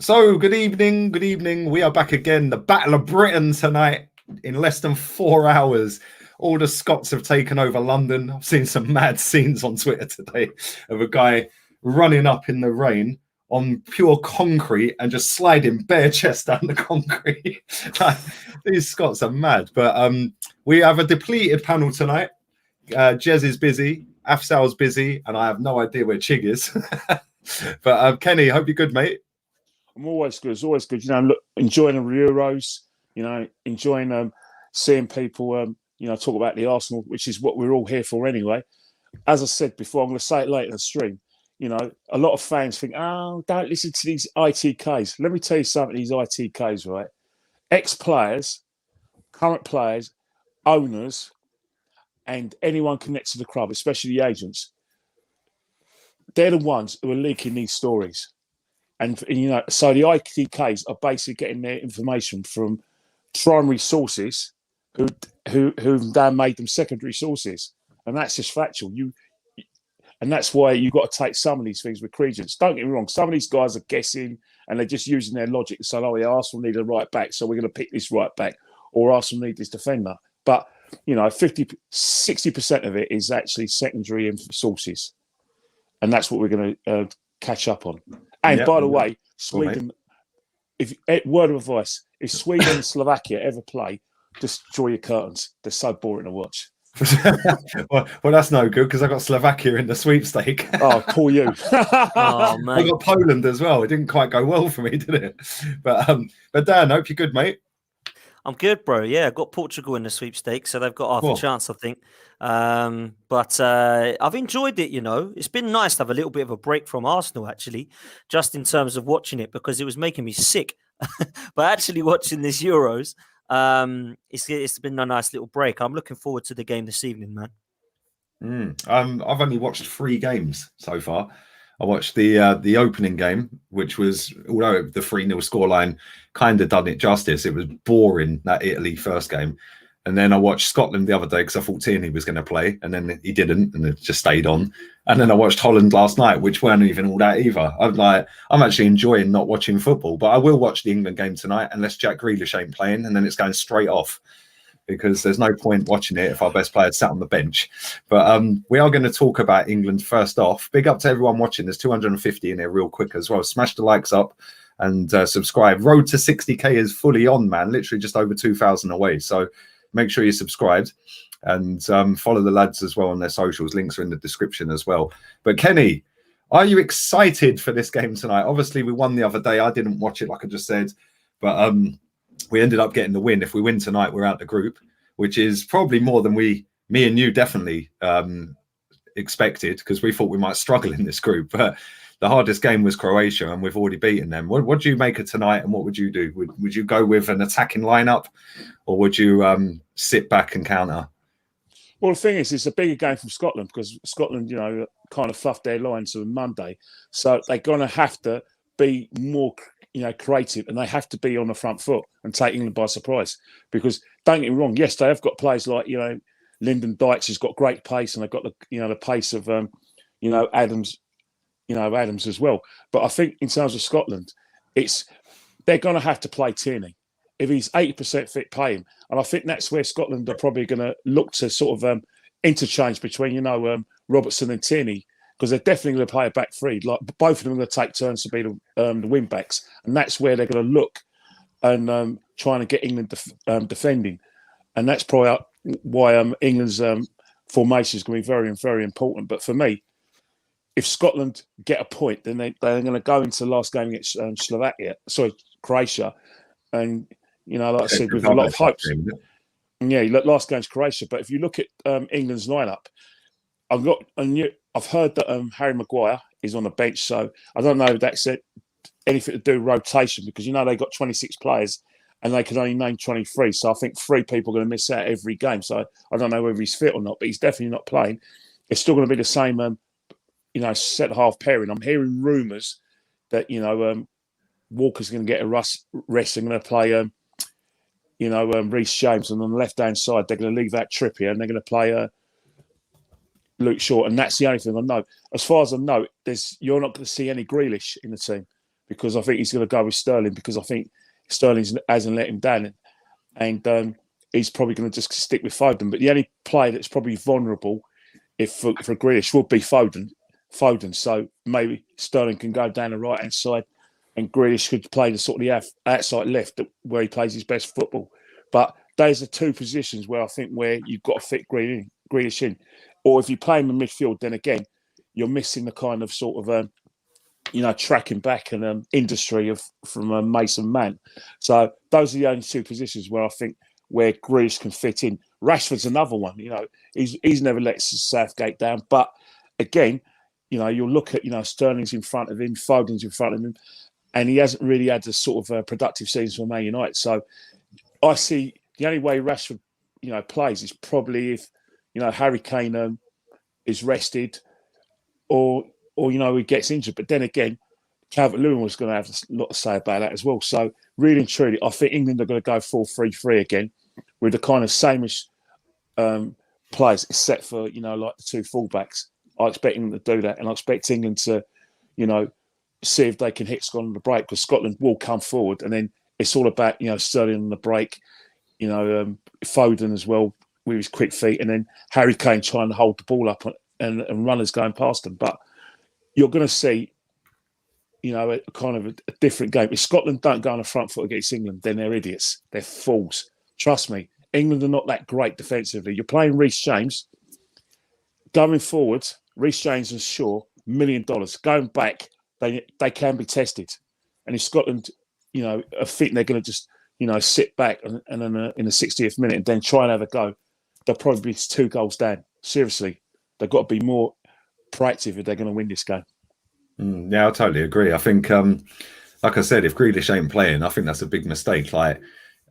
So, good evening. Good evening. We are back again. The Battle of Britain tonight in less than 4 hours. All the Scots have taken over London. I've seen some mad scenes on Twitter today of a guy running up in the rain on pure concrete and just sliding bare chest down the concrete. These Scots are mad. But we have a depleted panel tonight. Jez is busy, Afsal's busy, and I have no idea where Chig is. But Kenny, hope you're good, mate. I'm always good. It's always good. Look, enjoying the Euros. Enjoying seeing people. Talk about the Arsenal, which is what we're all here for anyway. As I said before, I'm going to say it later in the stream. A lot of fans think, "Oh, don't listen to these ITKs." Let me tell you something. These ITKs, right? Ex-players, current players, owners, and anyone connected to the club, especially the agents. They're the ones who are leaking these stories. And so the ITKs are basically getting their information from primary sources who've then made them secondary sources. And that's just factual. And that's why you've got to take some of these things with credence. Don't get me wrong, some of these guys are guessing and they're just using their logic and saying, "Oh, yeah, Arsenal need a right back, so we're going to pick this right back," or "Arsenal need this defender." But 60% of it is actually secondary sources. And that's what we're going to catch up on. And by the way, Sweden, word of advice, if Sweden and Slovakia ever play, just draw your curtains. They're so boring to watch. well, that's no good because I got Slovakia in the sweepstake. Oh, poor you. Oh, man. I got Poland as well. It didn't quite go well for me, did it? But Dan, hope you're good, mate. I'm good, bro. Yeah, I got Portugal in the sweepstakes, so they've got half a chance, I think. But I've enjoyed it, It's been nice to have a little bit of a break from Arsenal, actually, just in terms of watching it, because it was making me sick. But actually watching this Euros, it's been a nice little break. I'm looking forward to the game this evening, man. I've only watched 3 games so far. I watched the opening game, which was, although the 3-0 scoreline kind of done it justice, it was boring, that Italy first game. And then I watched Scotland the other day because I thought Tierney was going to play, and then he didn't, and it just stayed on. And then I watched Holland last night, which weren't even all that either. I'm actually enjoying not watching football, but I will watch the England game tonight unless Jack Grealish ain't playing, and then it's going straight off, because there's no point watching it if our best player sat on the bench. But we are going to talk about England first off. Big up to everyone watching. There's 250 in here real quick as well. Smash the likes up and subscribe. Road to 60k is fully on, man. Literally just over 2,000 away. So make sure you're subscribed and follow the lads as well on their socials. Links are in the description as well. But Kenny, are you excited for this game tonight? Obviously, we won the other day. I didn't watch it, like I just said. But we ended up getting the win. If we win tonight, we're out the group, which is probably more than me and you definitely expected, because we thought we might struggle in this group. But the hardest game was Croatia, and we've already beaten them. What do you make of tonight, and what would you do? Would you go with an attacking lineup, or would you sit back and counter? Well, the thing is, it's a bigger game from Scotland, because Scotland, kind of fluffed their lines on Monday. So they're going to have to be more creative, and they have to be on the front foot and take England by surprise. Because don't get me wrong, yes, they have got players like Lyndon Dykes has got great pace, and they've got the pace of Adams, Adams as well. But I think in terms of Scotland, they're going to have to play Tierney. If he's 80% fit, play him, and I think that's where Scotland are probably going to look to sort of interchange between Robertson and Tierney. Because they're definitely going to play a back 3. Like, both of them are going to take turns to be the wing backs, and that's where they're going to look and trying to get England defending, and that's probably why England's formation is going to be very, very important. But for me, if Scotland get a point, then they're going to go into the last game against Croatia, and like I said, with a lot of hopes. Yeah, last game's Croatia, but if you look at England's lineup, I've heard that Harry Maguire is on the bench, so I don't know if that's anything to do with rotation, because they got 26 players and they can only name 23. So I think 3 people are going to miss out every game. So I don't know whether he's fit or not, but he's definitely not playing. It's still going to be the same, set half pairing. I'm hearing rumours that Walker's going to get a rest and going to play Reece James, and on the left hand side they're going to leave out Trippier and they're going to play Luke Shaw, and that's the only thing I know. As far as I know, you're not going to see any Grealish in the team. because I think he's going to go with Sterling, because I think Sterling hasn't let him down, and he's probably going to just stick with Foden. But the only player that's probably vulnerable, if for Grealish, would be Foden. So maybe Sterling can go down the right hand side, and Grealish could play the sort of the outside left where he plays his best football. But those are two positions where I think where you've got to fit Grealish in. Or if you play him in midfield, then again, you're missing the kind of sort of tracking back and industry from Mason Mount. So those are the only two positions where I think where Grealish can fit in. Rashford's another one. He's never let Southgate down. But again, you'll look at Sterling's in front of him, Foden's in front of him, and he hasn't really had a sort of productive season for Man United. So I see the only way Rashford plays is probably if Harry Kane is rested, or he gets injured. But then again, Calvert-Lewin was going to have a lot to say about that as well. So really and truly, I think England are going to go 4-3-3 again with the kind of same-ish players, except for like the two fullbacks. I expect England to do that, and I expect England to see if they can hit Scotland on the break, because Scotland will come forward, and then it's all about Sterling on the break, Foden as well with his quick feet, and then Harry Kane trying to hold the ball up and runners going past them. But you're going to see, a kind of a different game. If Scotland don't go on the front foot against England, then they're idiots. They're fools. Trust me, England are not that great defensively. You're playing Reece James. Going forward, Reece James and Shaw, $1 million. Going back, they can be tested. And if Scotland, are fit, they're going to just, sit back and in the 60th minute and then try and have a go, they'll probably be 2 goals down. Seriously, they've got to be more proactive if they're going to win this game. Yeah, I totally agree. I think, like I said, if Grealish ain't playing, I think that's a big mistake. Like,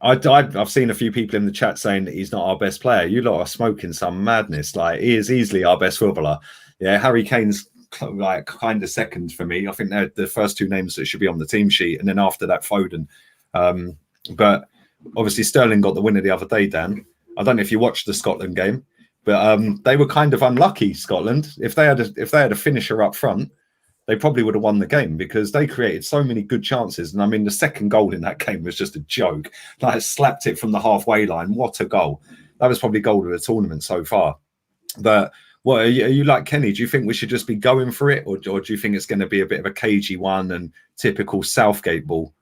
I've seen a few people in the chat saying that he's not our best player. You lot are smoking some madness. Like, he is easily our best footballer. Yeah, Harry Kane's like kind of second for me. I think they're the first 2 names that should be on the team sheet, and then after that, Foden. But obviously, Sterling got the winner the other day, Dan. I don't know if you watched the Scotland game, but they were kind of unlucky, Scotland. If they had a finisher up front, they probably would have won the game, because they created so many good chances. And I mean, the second goal in that game was just a joke. Like, slapped it from the halfway line. What a goal. That was probably goal of the tournament so far. But what are you like, Kenny? Do you think we should just be going for it? Or do you think it's going to be a bit of a cagey one and typical Southgate ball?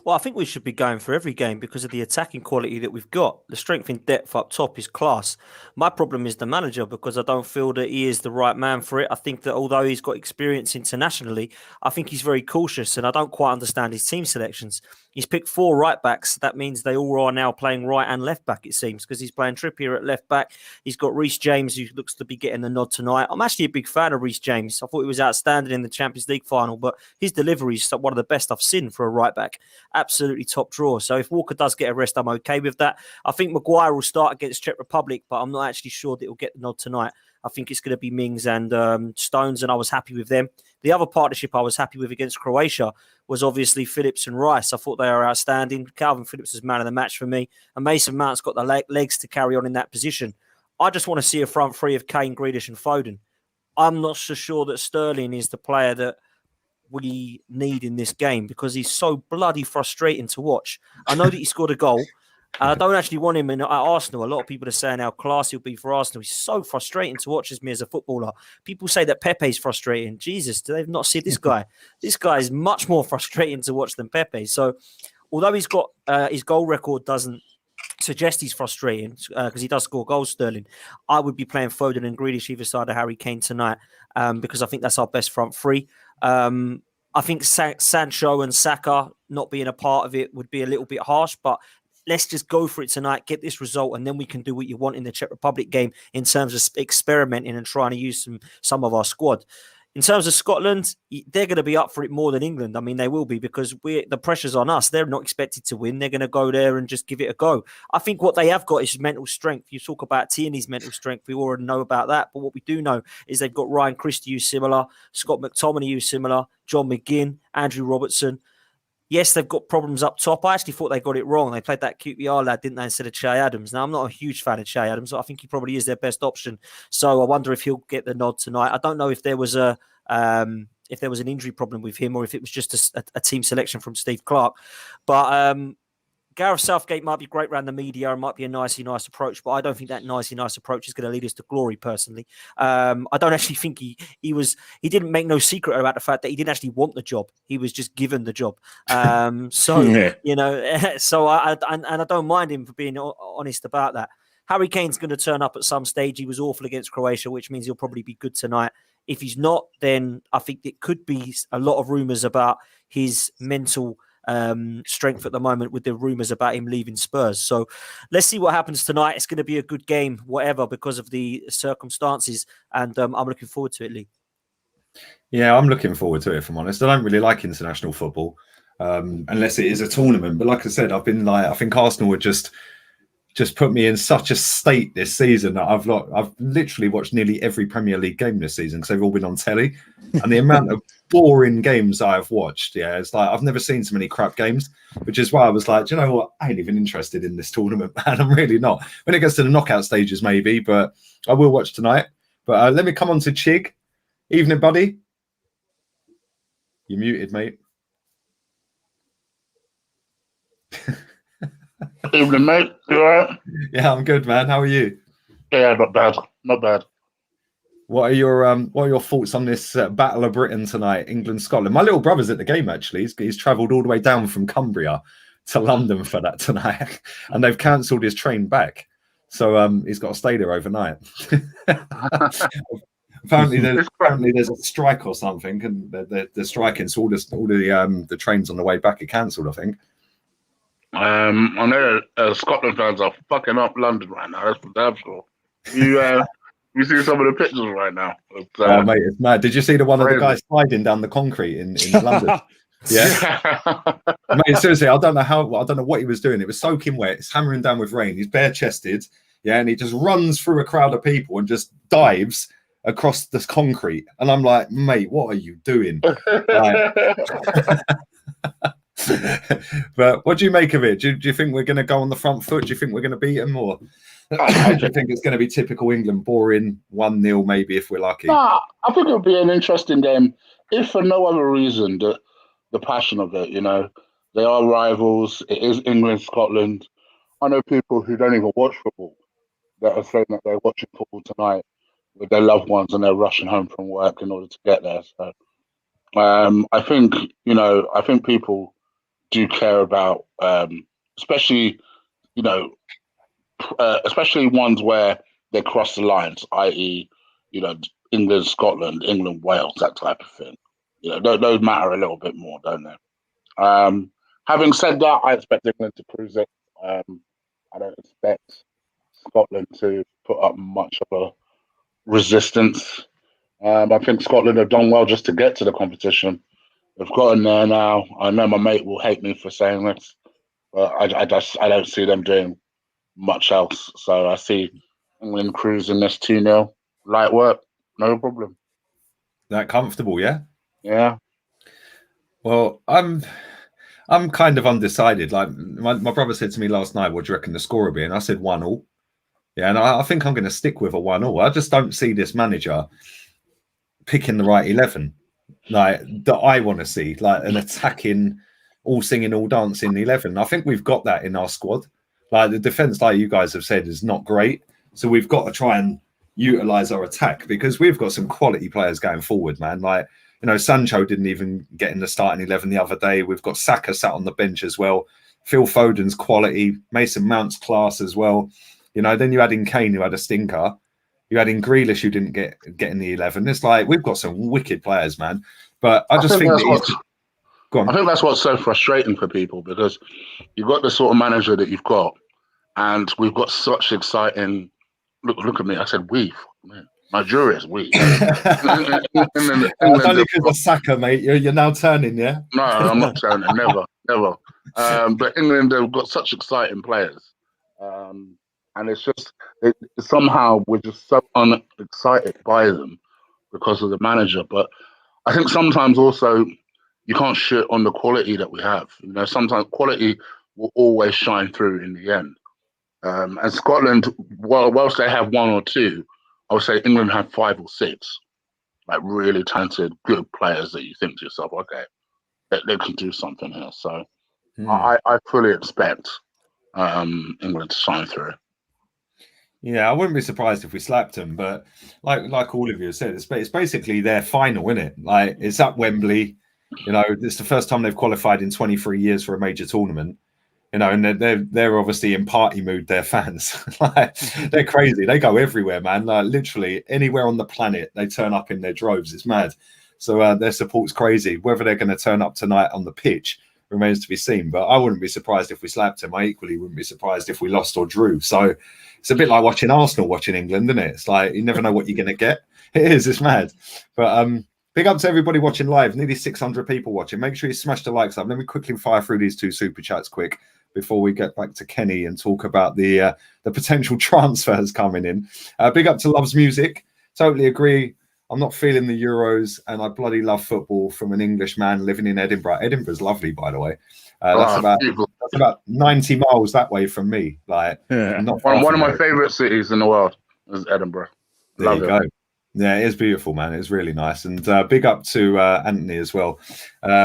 Well, I think we should be going for every game because of the attacking quality that we've got. The strength in depth up top is class. My problem is the manager, because I don't feel that he is the right man for it. I think that although he's got experience internationally, I think he's very cautious, and I don't quite understand his team selections. He's picked 4 right backs. That means they all are now playing right and left back, it seems, because he's playing Trippier at left back. He's got Reece James, who looks to be getting the nod tonight. I'm actually a big fan of Reece James. I thought he was outstanding in the Champions League final, but his delivery is one of the best I've seen for a right back. Absolutely top draw. So if Walker does get a rest, I'm okay with that. I think Maguire will start against Czech Republic, but I'm not actually sure that he'll get the nod tonight. I think it's going to be Mings and Stones, and I was happy with them. The other partnership I was happy with against Croatia was obviously Phillips and Rice. I thought they were outstanding. Calvin Phillips is man of the match for me, and Mason Mount's got the legs to carry on in that position. I just want to see a front three of Kane, Grealish and Foden. I'm not so sure that Sterling is the player that we need in this game, because he's so bloody frustrating to watch. I know that he scored a goal, and I don't actually want him at Arsenal. A lot of people are saying how class he'll be for Arsenal. He's so frustrating to watch as a footballer. People say that Pepe's frustrating. Jesus, do they not see this guy? This guy is much more frustrating to watch than Pepe. So although he's got his goal record doesn't suggest he's frustrating, because he does score goals, Sterling, I would be playing Foden and Grealish either side of Harry Kane tonight, because I think that's our best front three. I think Sancho and Saka not being a part of it would be a little bit harsh, but let's just go for it tonight, get this result, and then we can do what you want in the Czech Republic game in terms of experimenting and trying to use some of our squad. In terms of Scotland, they're going to be up for it more than England. I mean, they will be, because the pressure's on us. They're not expected to win. They're going to go there and just give it a go. I think what they have got is mental strength. You talk about Tierney's mental strength. We already know about that. But what we do know is they've got Ryan Christie, who's similar, Scott McTominay, who's similar, John McGinn, Andrew Robertson. Yes, they've got problems up top. I actually thought they got it wrong. They played that QPR lad, didn't they, instead of Che Adams. Now, I'm not a huge fan of Che Adams. I think he probably is their best option. So I wonder if he'll get the nod tonight. I don't know if there was a if there was an injury problem with him or if it was just a team selection from Steve Clarke. But Gareth Southgate might be great around the media and might be a nicey nice approach, but I don't think that nicey nice approach is going to lead us to glory, personally. I don't actually think he didn't make no secret about the fact that he didn't actually want the job. He was just given the job. So I don't mind him for being honest about that. Harry Kane's going to turn up at some stage. He was awful against Croatia, which means he'll probably be good tonight. If he's not, then I think it could be a lot of rumours about his mental strength at the moment, with the rumours about him leaving Spurs. So let's see what happens tonight. It's going to be a good game, whatever, because of the circumstances, and I'm looking forward to it, Lee. Yeah, I'm looking forward to it, if I'm honest. I don't really like international football unless it is a tournament. But like I said, I think Arsenal would just put me in such a state this season that I've literally watched nearly every Premier League game this season because they've all been on telly. And the amount of boring games I've watched, it's like I've never seen so many crap games, which is why I was like, do you know what? I ain't even interested in this tournament, man. I'm really not. When it gets to the knockout stages, maybe, but I will watch tonight. But let me come on to Chig. Evening, buddy. You're muted, mate. Evening, mate. You all right? Yeah, I'm good, man. How are you? Yeah, not bad. Not bad. What are your thoughts on this Battle of Britain tonight, England-Scotland? My little brother's at the game, actually. He's travelled all the way down from Cumbria to London for that tonight, and they've cancelled his train back. So he's got to stay there overnight. Apparently there's a strike or something, and they're striking, so all the trains on the way back are cancelled, I think. I know Scotland fans are fucking up London right now. That's for damn sure. You see some of the pictures right now. Oh, mate, it's mad. Did you see the one of the guys sliding down the concrete in London? Yeah. Mate, seriously, I don't know what he was doing. It was soaking wet. It's hammering down with rain. He's bare chested. Yeah, and he just runs through a crowd of people and just dives across this concrete. And I'm like, mate, what are you doing? But what do you make of it? Do you think we're going to go on the front foot? Do you think we're going to beat them, or do you think it's going to be typical England, boring 1-0 maybe if we're lucky? Nah, I think it'll be an interesting game, if for no other reason the passion of it. They are rivals. It is England, Scotland. I know people who don't even watch football that are saying that they're watching football tonight with their loved ones and they're rushing home from work in order to get there. So I think people do care about, especially ones where they cross the lines, i.e., England, Scotland, England, Wales, that type of thing. Those matter a little bit more, don't they? Having said that, I expect England to cruise it. I don't expect Scotland to put up much of a resistance. I think Scotland have done well just to get to the competition. They've gotten there now. I know my mate will hate me for saying this, but I don't see them doing much else. So I see England cruising this 2-0. Light work, no problem. That comfortable, yeah? Yeah. Well, I'm kind of undecided. Like my brother said to me last night, what do you reckon the score will be? And I said 1-1. Yeah, and I think I'm going to stick with a 1-1. I just don't see this manager picking the right 11 that I want to see, like an attacking, all singing, all dancing 11. I think we've got that in our squad. Like the defense, like you guys have said, is not great. So we've got to try and utilize our attack because we've got some quality players going forward, man. Like, Sancho didn't even get in the starting 11 the other day. We've got Saka sat on the bench as well. Phil Foden's quality, Mason Mount's class as well. Then you add in Kane, who had a stinker. You had in Grealish, who didn't get in the 11. It's like we've got some wicked players, man. But I think that's what's so frustrating for people because you've got the sort of manager that you've got, and we've got such exciting. Look at me! I said we. Nigeria is we. Only because of Saka, mate. You're now turning, yeah? No, I'm not turning. Never. But England have got such exciting players. And it's just somehow we're just so unexcited by them because of the manager. But I think sometimes also you can't shit on the quality that we have. Sometimes quality will always shine through in the end. And Scotland, whilst they have one or two, I would say England have 5 or 6. like really talented, good players that you think to yourself, okay, they can do something here. So I fully expect England to shine through. Yeah, I wouldn't be surprised if we slapped them, but like all of you have said, it's basically their final, isn't it? Like, it's at Wembley. You know, it's the first time they've qualified in 23 years for a major tournament. You know, and they're obviously in party mood. Their fans, like, they're crazy. They go everywhere, man. Like, literally anywhere on the planet, they turn up in their droves. It's mad. So their support's crazy. Whether they're going to turn up tonight on the pitch remains to be seen. But I wouldn't be surprised if we slapped them. I equally wouldn't be surprised if we lost or drew. So it's a bit like watching Arsenal watching England, isn't it? It's like you never know what you're going to get. It is. It's mad. But big up to everybody watching live. Nearly 600 people watching. Make sure you smash the likes up. Let me quickly fire through these 2 super chats quick before we get back to Kenny and talk about the potential transfers coming in. Big up to Loves Music. Totally agree. I'm not feeling the Euros, and I bloody love football from an English man living in Edinburgh. Edinburgh's lovely, by the way. That's about 90 miles that way from me. Like, not one of my favourite cities in the world is Edinburgh. There you go. Yeah, it is beautiful, man. It's really nice. And big up to Anthony as well.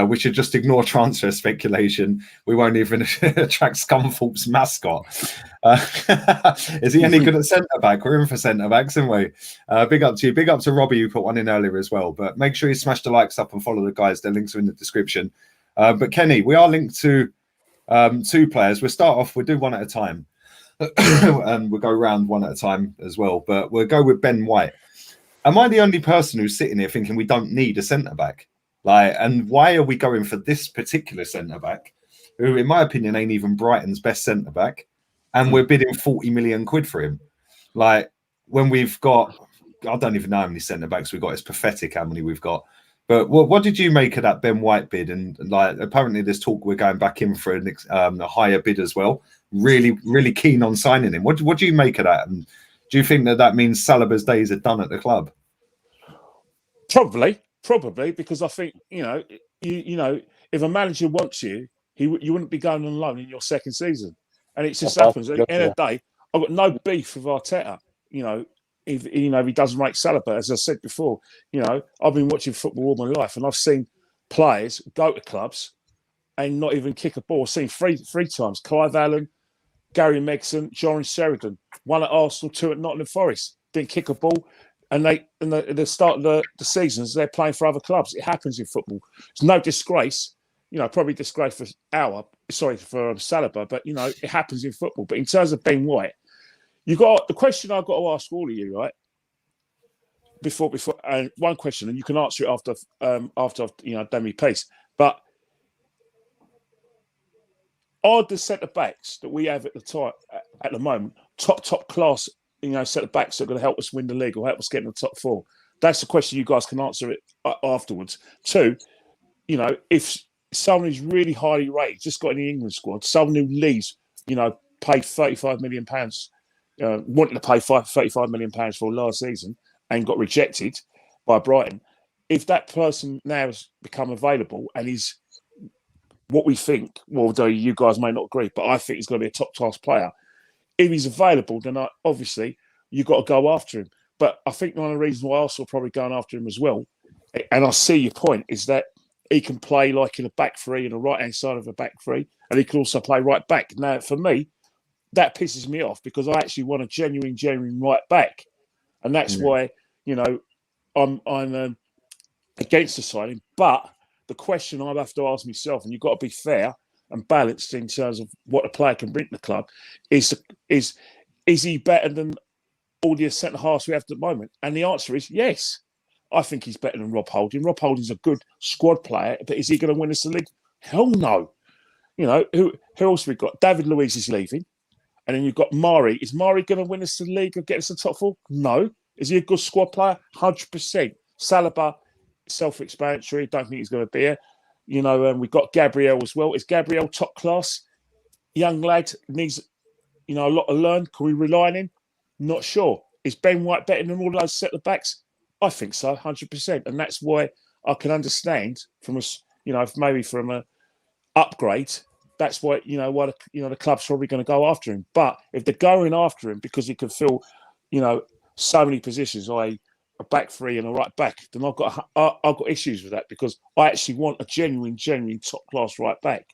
We should just ignore transfer speculation. We won't even attract Scunthorpe's mascot. Is he any good at centre-back? We're in for centre-backs, aren't we? Big up to you. Big up to Robbie, who put one in earlier as well. But make sure you smash the likes up and follow the guys. Their links are in the description. But Kenny, we are linked to 2 players. We'll start off. We'll do one at a time. And we'll go round one at a time as well. But we'll go with Ben White. Am I the only person who's sitting here thinking we don't need a centre-back? Like, and why are we going for this particular centre-back, who, in my opinion, ain't even Brighton's best centre-back, and we're bidding 40 million quid for him? Like, when we've got, I don't even know how many centre-backs we've got. It's pathetic how many we've got. But what did you make of that Ben White bid? And like, apparently there's talk we're going back in for a higher bid as well. Really, really keen on signing him. What do you make of that? And do you think that means Saliba's days are done at the club? Probably, because I think you know, if a manager wants you, you wouldn't be going on loan in your second season, and it just happens. At the end of the day, I've got no beef with Arteta. You know, if he doesn't rate Saliba, as I said before, you know, I've been watching football all my life, and I've seen players go to clubs and not even kick a ball. I've seen three times: Clive Allen, Gary Megson, John Sheridan. 1 at Arsenal, 2 at Nottingham Forest. Didn't kick a ball. And the start of the seasons, they're playing for other clubs. It happens in football. It's no disgrace, you know, probably disgrace for Saliba, but, you know, it happens in football. But in terms of Ben White, the question I've got to ask all of you, right? Before, and one question, and you can answer it after I've done my piece. But are the centre backs that we have at the moment top class? You know, centre backs that are going to help us win the league or help us get in the top 4? That's the question. You guys can answer it afterwards. 2, you know, if someone is really highly rated, just got in the England squad, someone who leaves, you know, paid £35 million, wanting to pay £35 million for last season and got rejected by Brighton. If that person now has become available and is what we think, well, though you guys may not agree, but I think he's going to be a top class player. If he's available, then obviously you've got to go after him. But I think one of the reasons why Arsenal are probably going after him as well, and I see your point, is that he can play like in a back 3, in the right-hand side of a back 3, and he can also play right back. Now, for me, that pisses me off because I actually want a genuine right back. And that's why, you know, I'm against the signing. But the question I have to ask myself, and you've got to be fair and balanced in terms of what a player can bring to the club, is he better than all the centre halves we have at the moment? And the answer is yes. I think he's better than Rob Holding. Rob Holding's a good squad player, but is he going to win us the league? Hell no. You know, who else have we got? David Luiz is leaving. And then you've got Mari. Is Mari going to win us the league or get us the top 4? No. Is he a good squad player? 100%. Saliba, self-explanatory. Don't think he's going to be here. You know, and we've got Gabriel as well. Is Gabriel top class? Young lad, needs, you know, a lot to learn. Can we rely on him? Not sure. Is Ben White better than all those centre backs? I think so, 100%. And that's why I can understand from maybe from a upgrade. That's why, the club's probably going to go after him. But if they're going after him because he can fill, you know, so many positions, i.e., a back three and a right back, then I've got issues with that, because I actually want a genuine top class right back.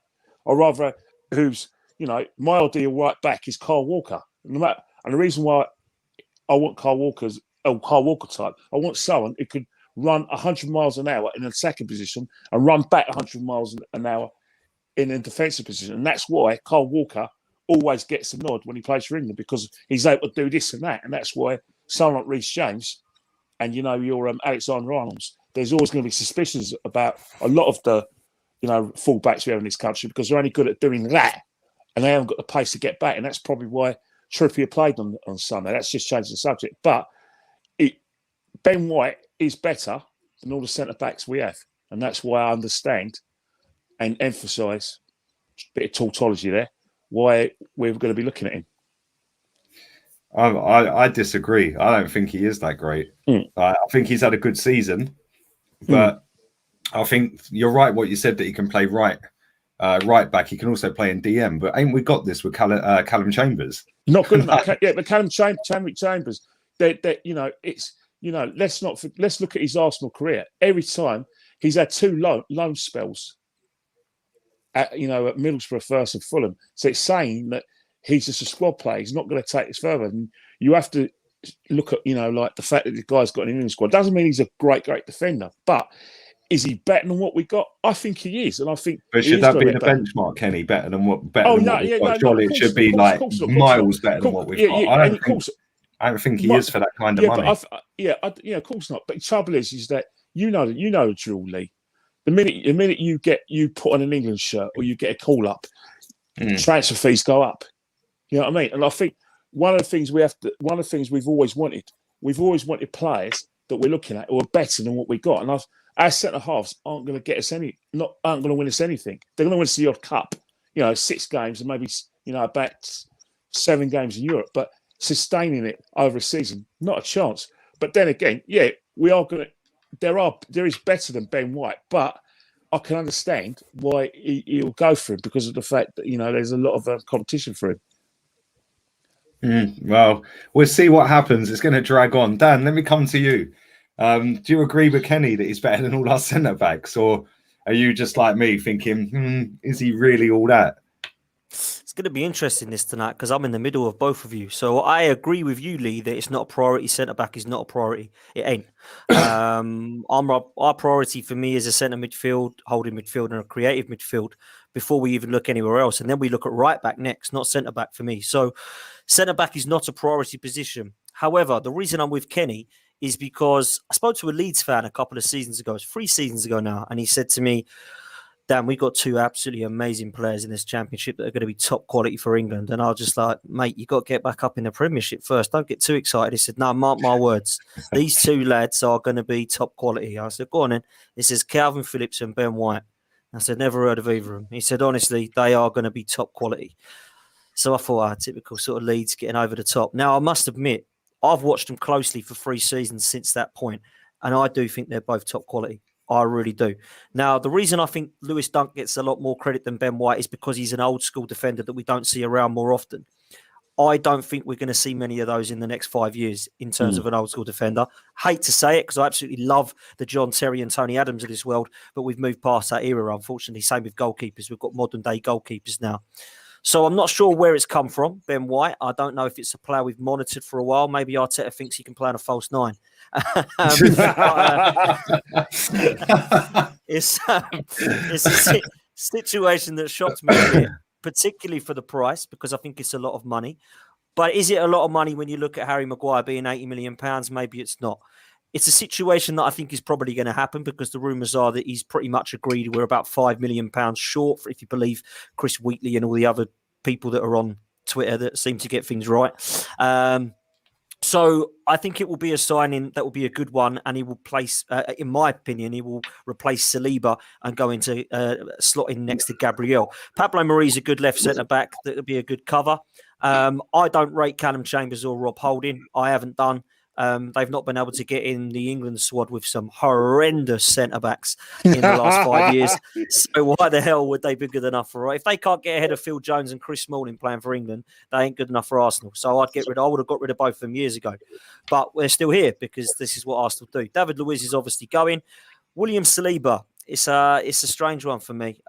Or rather, who's, my ideal right back is Kyle Walker. And the reason why I want Kyle Walker type, I want someone who could run 100 miles an hour in an attacking position and run back 100 miles an hour in a defensive position. And that's why Kyle Walker always gets a nod when he plays for England, because he's able to do this and that. And that's why someone like Reece James and, your Alexander-Arnolds, there's always going to be suspicions about a lot of the, fullbacks we have in this country, because they're only good at doing that and they haven't got the pace to get back. And that's probably why Trippier played on Sunday. That's just changed the subject. But Ben White is better than all the centre-backs we have. And that's why I understand and emphasise a bit of tautology there, why we're going to be looking at him. I disagree. I don't think he is that great. I think he's had a good season, but I think you're right what you said, that he can play right back. He can also play in DM, but ain't we got this with Callum Chambers? Not good enough. But Callum Chambers, let's look at his Arsenal career. Every time he's had two loan spells at Middlesbrough first and Fulham. So it's saying that he's just a squad player. He's not going to take this further. And you have to look at, like the fact that the guy's got an England squad. Doesn't mean he's a great defender, but is he better than what we got? I think he is, and I think. But should that be the benchmark, Kenny? Better than what? Surely it should be like miles better than what we've got. I don't think he is for that kind of money. Of course not. But the trouble is that you know the drill, Lee. The minute you put on an England shirt or you get a call up, transfer fees go up. You know what I mean? And I think one of the things we've always wanted players that we're looking at who are better than what we got. And our centre halves aren't going to get us aren't going to win us anything. They're going to win us the odd cup, 6 games and maybe about 7 games in Europe, but sustaining it over a season, not a chance. But then again, we are going to. There is better than Ben White, but I can understand why he'll go for him, because of the fact that there's a lot of competition for him. Well, we'll see what happens. It's going to drag on. Dan, let me come to you. Do you agree with Kenny that he's better than all our centre backs, or are you just like me thinking, is he really all that? It's going to be interesting this tonight, because I'm in the middle of both of you. So I agree with you, Lee, that it's not a priority. Centre back is not a priority. It ain't. Our priority for me is a centre midfield, holding midfield, and a creative midfield before we even look anywhere else. And then we look at right back next, not centre back for me. So centre back is not a priority position. However, the reason I'm with Kenny is because I spoke to a Leeds fan a couple of seasons ago. It's 3 seasons ago now. And he said to me, Dan, we got 2 absolutely amazing players in this championship that are going to be top quality for England. And I was just like, mate, you got to get back up in the Premiership first. Don't get too excited. He said, no, mark my words. These 2 lads are going to be top quality. I said, go on then. It says Calvin Phillips and Ben White. I said, never heard of either of them. He said, honestly, they are going to be top quality. So I thought, typical sort of Leeds getting over the top. Now, I must admit, I've watched them closely for 3 seasons since that point, and I do think they're both top quality. I really do. Now, the reason I think Lewis Dunk gets a lot more credit than Ben White is because he's an old school defender that we don't see around more often. I don't think we're going to see many of those in the next 5 years in terms of an old school defender. Hate to say it, because I absolutely love the John Terry and Tony Adams of this world, but we've moved past that era, unfortunately. Same with goalkeepers. We've got modern day goalkeepers now. So I'm not sure where it's come from, Ben White. I don't know if it's a player we've monitored for a while. Maybe Arteta thinks he can play on a false 9. It's a situation that shocked me a bit, particularly for the price, because I think it's a lot of money. But is it a lot of money when you look at Harry Maguire being £80 million? Maybe it's not. It's a situation that I think is probably going to happen, because the rumours are that he's pretty much agreed we're about £5 million short, if you believe Chris Wheatley and all the other people that are on Twitter that seem to get things right. So I think it will be a signing that will be a good one, and he will place, in my opinion, he will replace Saliba and go into slot in next to Gabriel. Pablo Mari's a good left centre-back. That will be a good cover. I don't rate Callum Chambers or Rob Holding. I haven't done. They've not been able to get in the England squad with some horrendous centre-backs in the last 5 years. So why the hell would they be good enough for it? If they can't get ahead of Phil Jones and Chris Smalling playing for England, they ain't good enough for Arsenal. So I would have got rid of both of them years ago. But we're still here because this is what Arsenal do. David Luiz is obviously going. William Saliba, it's a strange one for me.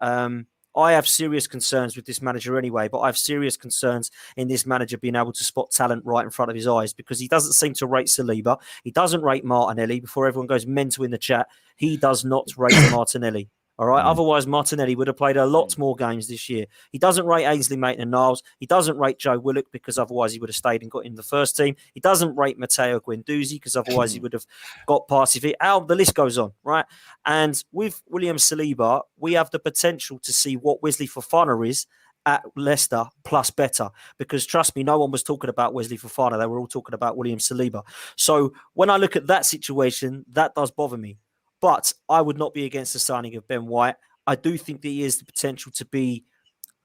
I have serious concerns with this manager anyway, but I have serious concerns in this manager being able to spot talent right in front of his eyes, because he doesn't seem to rate Saliba. He doesn't rate Martinelli. Before everyone goes mental in the chat, he does not rate Martinelli. All right. Otherwise, Martinelli would have played a lot more games this year. He doesn't rate Ainsley Maitland-Niles. He doesn't rate Joe Willock, because otherwise he would have stayed and got in the first team. He doesn't rate Matteo Guendouzi, because otherwise he would have got past it. The list goes on, right? And with William Saliba, we have the potential to see what Wesley Fofana is at Leicester plus better, because trust me, no one was talking about Wesley Fofana. They were all talking about William Saliba. So when I look at that situation, that does bother me. But I would not be against the signing of Ben White. I do think that he has the potential to be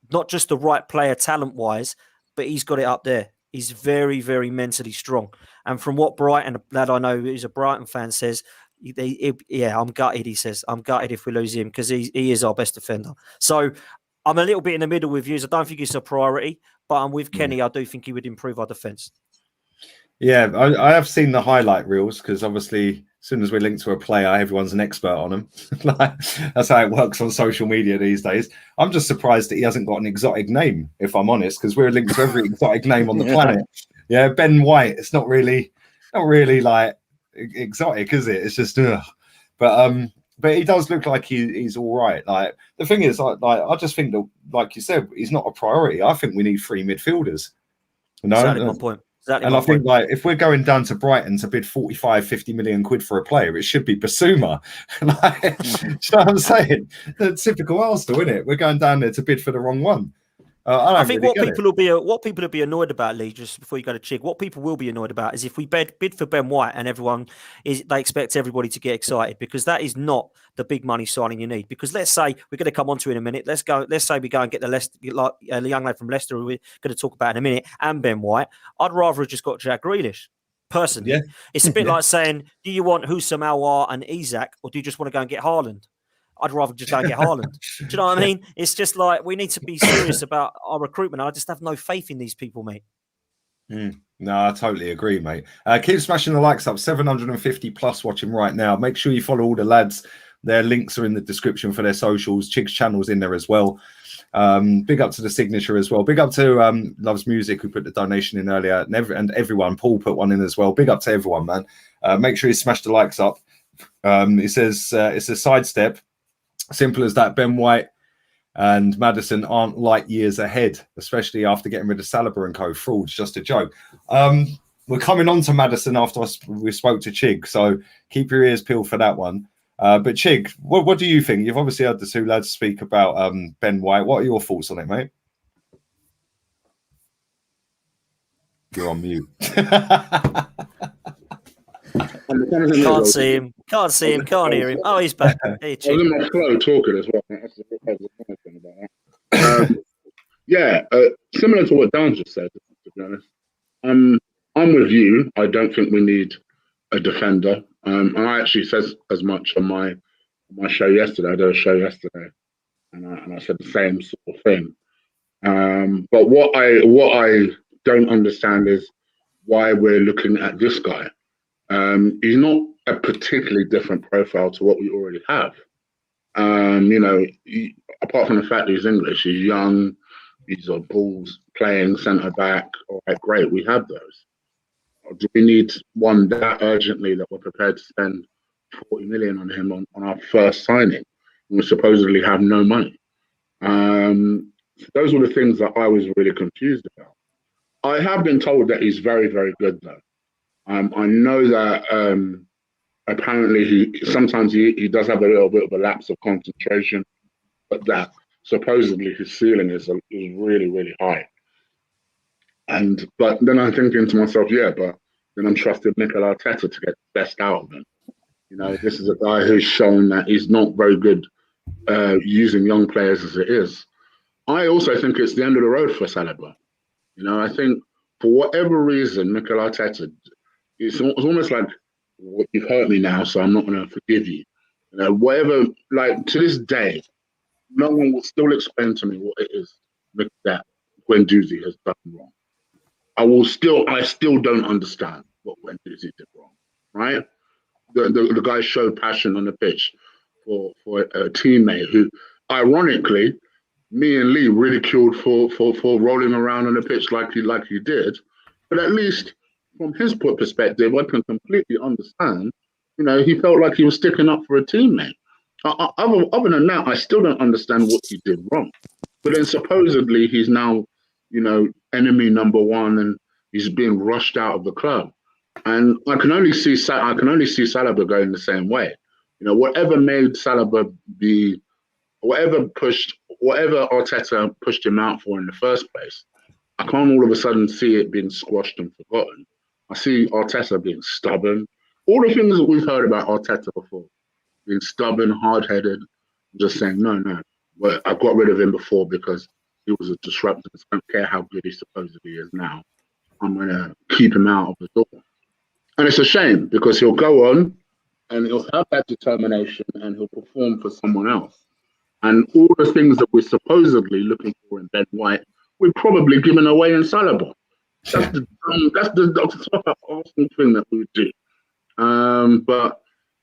not just the right player talent-wise, but he's got it up there. He's very, very mentally strong. And from what Brighton, that I know who's a Brighton fan, says, I'm gutted, he says. I'm gutted if we lose him, because he is our best defender. So I'm a little bit in the middle with you. I don't think it's a priority, but I'm with Kenny. I do think he would improve our defence. Yeah, I have seen the highlight reels, because obviously as soon as we link to a player, everyone's an expert on them. That's how it works on social media these days. I'm just surprised that he hasn't got an exotic name, if I'm honest, because we're linked to every exotic name on the planet. Yeah, Ben White. It's not really like exotic, is it? It's just, but he does look like he's all right. Like, the thing is, I just think that, like you said, he's not a priority. I think we need 3 midfielders. You know? Exactly my point. And I think, like, if we're going down to Brighton to bid 45-50 million quid for a player, it should be Basuma. Like, you know what I'm saying? The typical Arsenal, isn't it? We're going down there to bid for the wrong one. I think what people will be annoyed about, Lee, just before you go to Chig, what people will be annoyed about is if we bid for Ben White and they expect everybody to get excited, because that is not the big money signing you need. Because let's say we're going to come on to it in a minute. Let's say we go and get the young lad from Leicester who we're going to talk about in a minute, and Ben White. I'd rather have just got Jack Grealish. Personally, it's a bit like saying, do you want Husam Aouar and Isak, or do you just want to go and get Haaland? I'd rather just go and get Haaland. Do you know what I mean? It's just like, we need to be serious about our recruitment. I just have no faith in these people, mate. No, I totally agree, mate. Keep smashing the likes up. 750 plus watching right now. Make sure you follow all the lads. Their links are in the description for their socials. Chig's channel's in there as well. Big up to the signature as well. Big up to Loves Music, who put the donation in earlier, and everyone. Paul put one in as well. Big up to everyone, man. Make sure you smash the likes up. It says it's a sidestep. Simple as that. Ben White and Maddison aren't light years ahead, especially after getting rid of Saliba and co. Fraud's just a joke. We're coming on to Maddison after we spoke to Chig, so keep your ears peeled for that one. But Chig, what do you think? You've obviously heard the two lads speak about Ben White. What are your thoughts on it, mate? You're on mute. Can't see him. Can't hear him. Oh, he's back. Hey, I was in my flow talking as well. That's the funny thing about that. Similar to what Dan just said, to be honest. I'm with you. I don't think we need a defender. I actually said as much on my show yesterday. I did a show yesterday, and I said the same sort of thing. But what I don't understand is why we're looking at this guy. He's not a particularly different profile to what we already have. Apart from the fact that he's English, he's young, he's a balls playing centre back. All right, great, we have those. Do we need one that urgently that we're prepared to spend 40 million on him on our first signing? We supposedly have no money. Those were the things that I was really confused about. I have been told that he's very, very good, though. I know that apparently he does have a little bit of a lapse of concentration, but that supposedly his ceiling is really, really high. But then I'm thinking to myself, but then I'm trusting Mikel Arteta to get the best out of him. This is a guy who's shown that he's not very good using young players as it is. I also think it's the end of the road for Saliba. I think for whatever reason, Mikel Arteta it's almost like, well, you've hurt me now, so I'm not going to forgive you. Whatever, like to this day, no one will still explain to me what it is that Guendouzi has done wrong. I still don't understand what Guendouzi did wrong, right? The guy showed passion on the pitch for a teammate who, ironically, me and Lee ridiculed for rolling around on the pitch like he did. But at least from his perspective, I can completely understand. He felt like he was sticking up for a teammate. Other than that, I still don't understand what he did wrong. But then supposedly he's now, enemy number one, and he's being rushed out of the club. And I can only see Saliba going the same way. Whatever made Saliba be, whatever Arteta pushed him out for in the first place, I can't all of a sudden see it being squashed and forgotten. I see Arteta being stubborn. All the things that we've heard about Arteta before, being stubborn, hard-headed, just saying, no, well, I got rid of him before because he was a disruptor. I don't care how good he supposedly is now. I'm going to keep him out of the door. And it's a shame because he'll go on and he'll have that determination and he'll perform for someone else. And all the things that we're supposedly looking for in Ben White, we're probably giving away in Saliba. That's the top Arsenal thing that we would do. But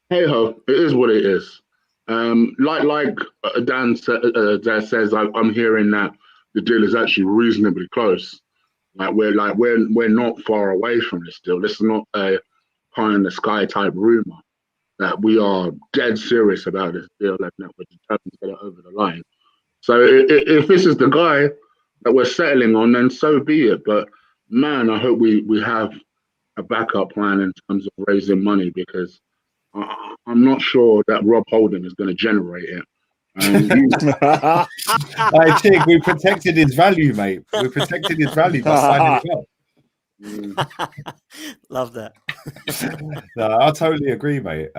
hey ho, it is what it is. Like Dan says, I'm hearing that the deal is actually reasonably close. We're not far away from this deal. This is not a pie in the sky type rumor. That we are dead serious about this deal and that we're determined to get it over the line. So if this is the guy that we're settling on, then so be it. But man, I hope we have a backup plan in terms of raising money because I'm not sure that Rob Holding is going to generate it. I think we protected his value, mate. We protected his value by signing him up. Love that. No, I totally agree, mate.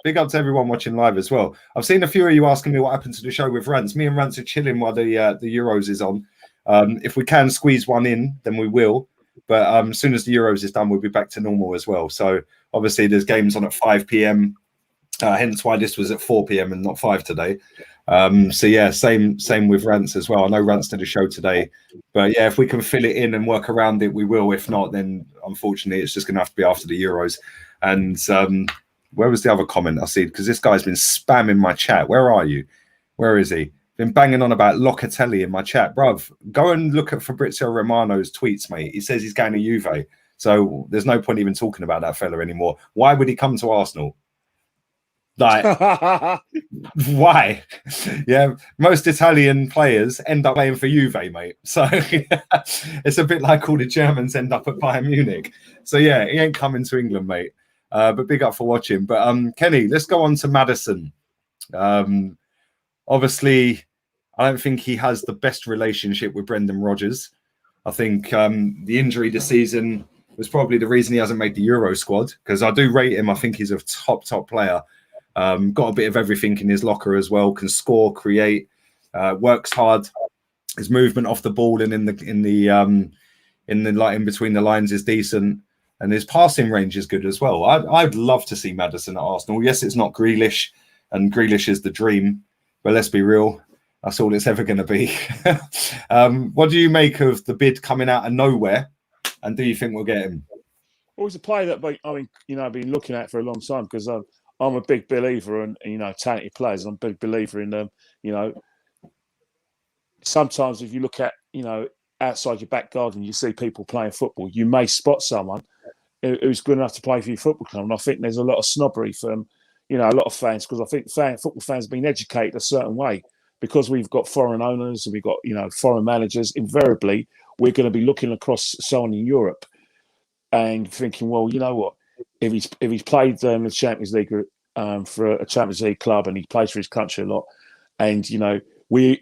Big up to everyone watching live as well. I've seen a few of you asking me what happened to the show with Rants. Me and Rants are chilling while the Euros is on. If we can squeeze one in, then we will. But as soon as the Euros is done, we'll be back to normal as well. So obviously there's games on at 5 p.m. Hence why this was at 4 p.m. and not 5 today. So yeah, same with Rants as well. I know Rants did a show today, but yeah, if we can fill it in and work around it, we will. If not, then unfortunately it's just going to have to be after the Euros. And where was the other comment I see? Because this guy's been spamming my chat. Where are you? Where is he? Been banging on about Locatelli in my chat. Bruv, go and look at Fabrizio Romano's tweets, mate. He says he's going to Juve. So there's no point even talking about that fella anymore. Why would he come to Arsenal? Like, why? Yeah, most Italian players end up playing for Juve, mate. So it's a bit like all the Germans end up at Bayern Munich. So yeah, he ain't coming to England, mate. But big up for watching. But Kenny, let's go on to Maddison. Obviously, I don't think he has the best relationship with Brendan Rodgers. I think the injury this season was probably the reason he hasn't made the Euro squad, because I do rate him. I think he's a top player. Got a bit of everything in his locker as well. Can score, create, works hard. His movement off the ball and in between the lines is decent, and his passing range is good as well. I'd love to see Maddison at Arsenal. Yes, it's not Grealish, and Grealish is the dream, but let's be real, that's all it's ever going to be. What do you make of the bid coming out of nowhere, and do you think we'll get him? Well, he's a player that I've been looking at for a long time, because I'm a big believer in talented players. I'm a big believer in them. Sometimes if you look at outside your back garden, you see people playing football. You may spot someone who's good enough to play for your football club, and I think there's a lot of snobbery from a lot of fans, because I think football fans have been educated a certain way, because we've got foreign owners and we've got foreign managers. Invariably, we're going to be looking across someone in Europe and thinking, well, you know what? If he's played the Champions League for a Champions League club and he plays for his country a lot, and we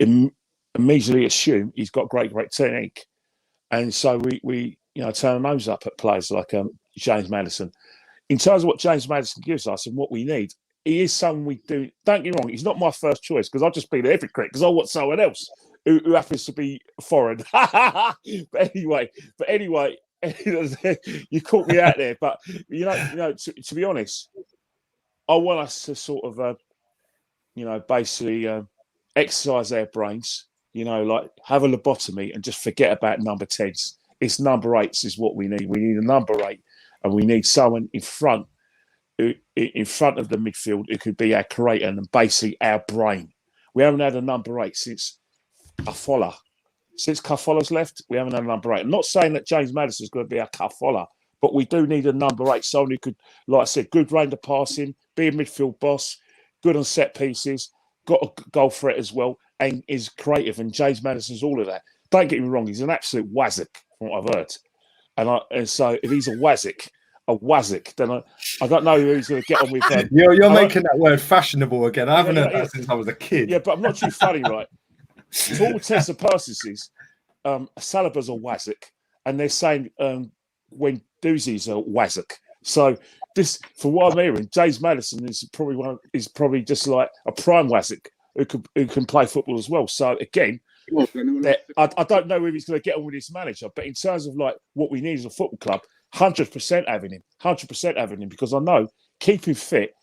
immediately assume he's got great technique, and so we turn our nose up at players like James Maddison. In terms of what James Maddison gives us and what we need, he is someone we do. Don't get me wrong, he's not my first choice, because I'll just be the hypocrite because I want someone else who happens to be foreign. But anyway, you caught me out there. But to be honest, I want us to sort of, basically exercise our brains. Like have a lobotomy and just forget about number 10s. It's number 8s is what we need. We need a number 8, and we need someone in front of the midfield who could be our creator and basically our brain. We haven't had a number 8 since Cafola. Since Cafola's left, we haven't had a number 8. I'm not saying that James Maddison's going to be a Cafola, but we do need a number 8, someone who could, like I said, good range of passing, be a midfield boss, good on set pieces, got a goal threat as well, and is creative. And James Maddison's all of that. Don't get me wrong, he's an absolute wazzick, from what I've heard. And so if he's a wazzick, then I don't know who he's going to get on with. You're making that word fashionable again. I haven't heard that since I was a kid. Yeah, but I'm not too funny, right? For all intents and purposes, Saliba's a wazzick, and they're saying when Doozy's a wazzick. So this, for what I'm hearing, James Maddison is probably just like a prime wazzick who can play football as well. So again, I don't know if he's going to get on with his manager, but in terms of like what we need as a football club, 100% having him, because I know keep him fit.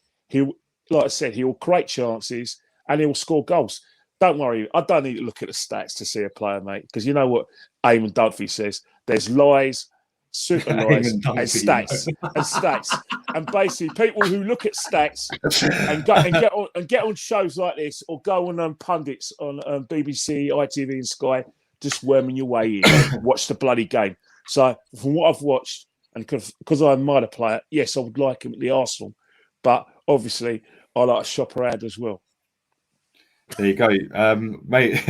Like I said, he'll create chances and he'll score goals. Don't worry, I don't need to look at the stats to see a player, mate, because you know what Eamon Dunphy says. There's lies, super lies, and stats. And basically, people who look at stats and get on shows like this, or go on pundits on BBC, ITV, and Sky, just worming your way in, watch the bloody game. So, from what I've watched, and because I admire the player, yes, I would like him at the Arsenal, but obviously, I like to shop around as well. There you go, mate.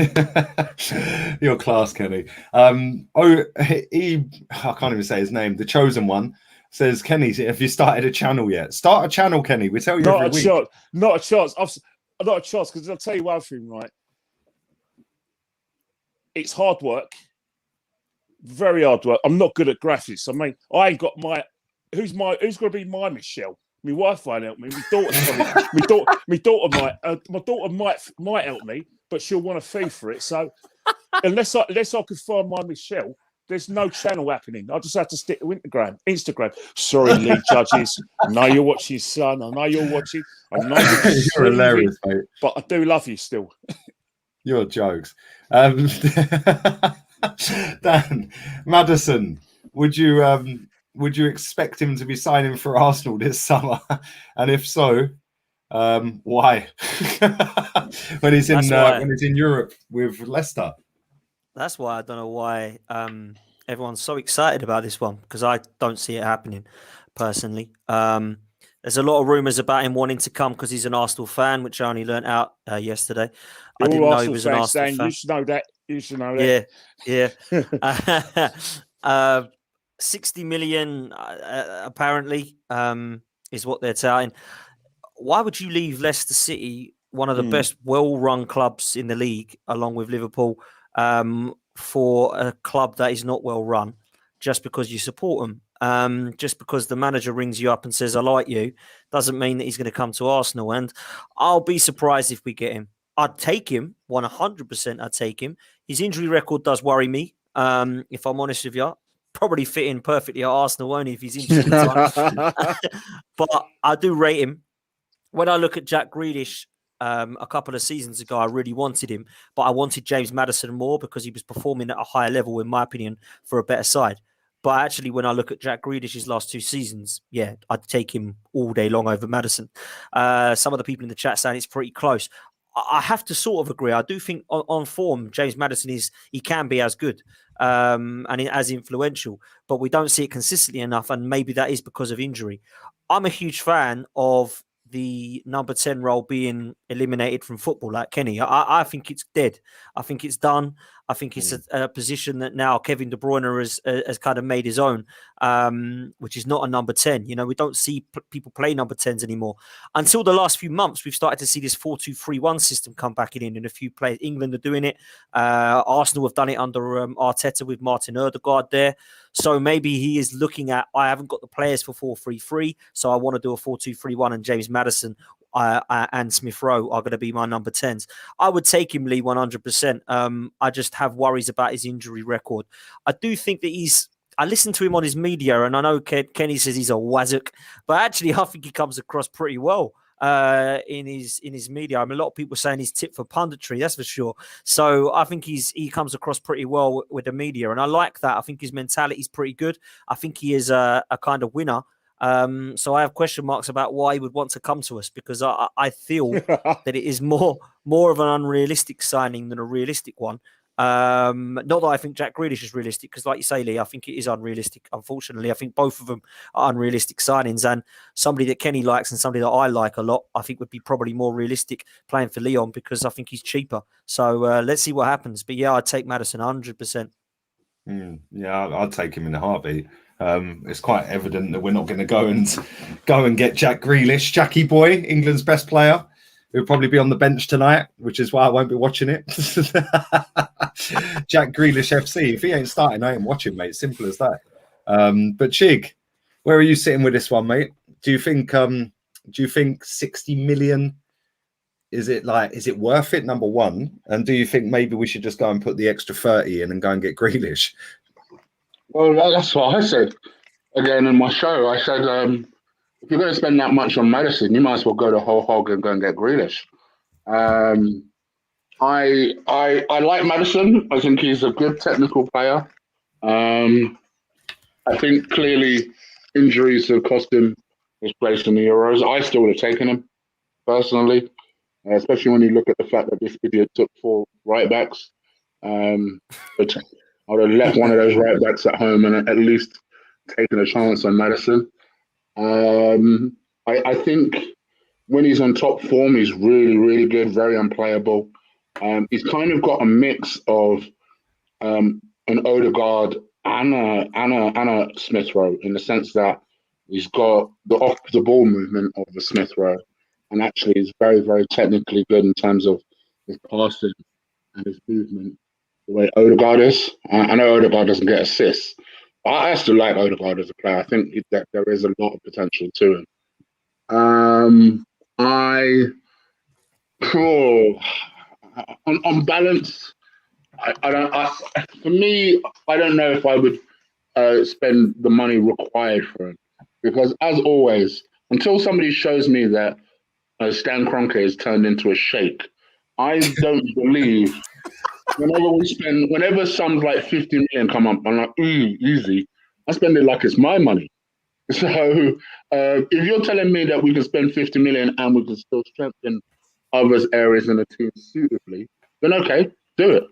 Your class, Kenny. I can't even say his name. The chosen one says, Kenny, have you started a channel yet? Start a channel, Kenny. We tell you every week. Not a chance. Not a chance, because I'll tell you one thing, right? It's hard work. Very hard work. I'm not good at graphics. I mean, I ain't got my. Who's going to be my Michelle? My wife won't help me. My daughter might help me, but she'll want a fee for it. So unless I could find my Michelle, there's no channel happening. I just have to stick to Instagram. Sorry, league judges. I know you're watching, son. I know you're watching. I know you're hilarious, mate. But I do love you still. You're jokes. Dan Maddison, would you expect him to be signing for Arsenal this summer? And if so, why? when he's in Europe with Leicester. That's why I don't know why everyone's so excited about this one, because I don't see it happening personally. There's a lot of rumours about him wanting to come because he's an Arsenal fan, which I only learnt out yesterday. I didn't know he was an Arsenal fan. You should know that. Yeah. 60 million apparently is what they're touting. Why would you leave Leicester City, one of the best well-run clubs in the league, along with Liverpool, for a club that is not well-run, just because you support them? Just because the manager rings you up and says, I like you, doesn't mean that he's going to come to Arsenal. And I'll be surprised if we get him. I'd take him, 100% I'd take him. His injury record does worry me, if I'm honest with you. Probably fit in perfectly at Arsenal, won't he, if he's injured? But I do rate him. When I look at Jack Grealish a couple of seasons ago, I really wanted him, but I wanted James Maddison more because he was performing at a higher level, in my opinion, for a better side. But actually, when I look at Jack Grealish's last 2 seasons, yeah, I'd take him all day long over Maddison. Some of the people in the chat saying it's pretty close. I have to sort of agree. I do think on form, James Maddison he can be as good and as influential, but we don't see it consistently enough, and maybe that is because of injury. I'm a huge fan of the number 10 role being eliminated from football, like Kenny. I think it's dead. I think it's done. I think it's a position that now Kevin De Bruyne has kind of made his own, which is not a number 10. You know, we don't see people play number 10s anymore. Until the last few months, we've started to see this 4-2-3-1 system come back in a few players. England are doing it. Arsenal have done it under Arteta with Martin Ødegaard there. So maybe he is looking at, I haven't got the players for 4-3-3, so I want to do a 4-2-3-1, and James Maddison and Smith Rowe are going to be my number 10s. I would take him, Lee, 100%. I just have worries about his injury record. I do think that he's I listened to him on his media, and I know Kenny says he's a wazzock, but actually I think he comes across pretty well in his media. I mean, a lot of people saying he's tip for punditry, that's for sure. So I think he comes across pretty well with the media, and I like that. I think his mentality is pretty good. I think he is a kind of winner. So I have question marks about why he would want to come to us, because I feel that it is more of an unrealistic signing than a realistic one. Not that I think Jack Grealish is realistic, because like you say, Lee, I think it is unrealistic. Unfortunately, I think both of them are unrealistic signings, and somebody that Kenny likes and somebody that I like a lot, I think would be probably more realistic playing for Lyon, because I think he's cheaper. So let's see what happens. But yeah, I'd take Maddison 100%. Yeah, I'd take him in a heartbeat. It's quite evident that we're not going to go and get Jack Grealish, Jackie boy, England's best player. He'll probably be on the bench tonight, which is why I won't be watching it. Jack Grealish FC. If he ain't starting, I ain't watching, mate. Simple as that. But Chig, where are you sitting with this one, mate? Do you think 60 million? Is it worth it? Number one, and do you think maybe we should just go and put the extra 30 in and go and get Grealish? Well, that's what I said again in my show. I said, if you're going to spend that much on Maddison, you might as well go the whole hog and go and get Grealish. I like Maddison. I think he's a good technical player. I think clearly injuries have cost him his place in the Euros. I still would have taken him personally, especially when you look at the fact that this idiot took 4 right backs. But I would have left one of those right backs at home and at least taken a chance on Maddison. I think when he's on top form, he's really, really good, very unplayable. He's kind of got a mix of an Odegaard and a Smith Rowe, in the sense that he's got the off the ball movement of the Smith Rowe, and actually he's very, very technically good in terms of his passing and his movement, the way Odegaard is. I know Odegaard doesn't get assists, but I still like Odegaard as a player. I think that there is a lot of potential to him. On balance, for me, I don't know if I would spend the money required for him, because as always, until somebody shows me that Stan Kroenke is turned into a sheikh, I don't believe. Whenever some like 50 million come up, I'm like, easy. I spend it like it's my money. So if you're telling me that we can spend 50 million and we can still strengthen other areas in the team suitably, then okay, do it.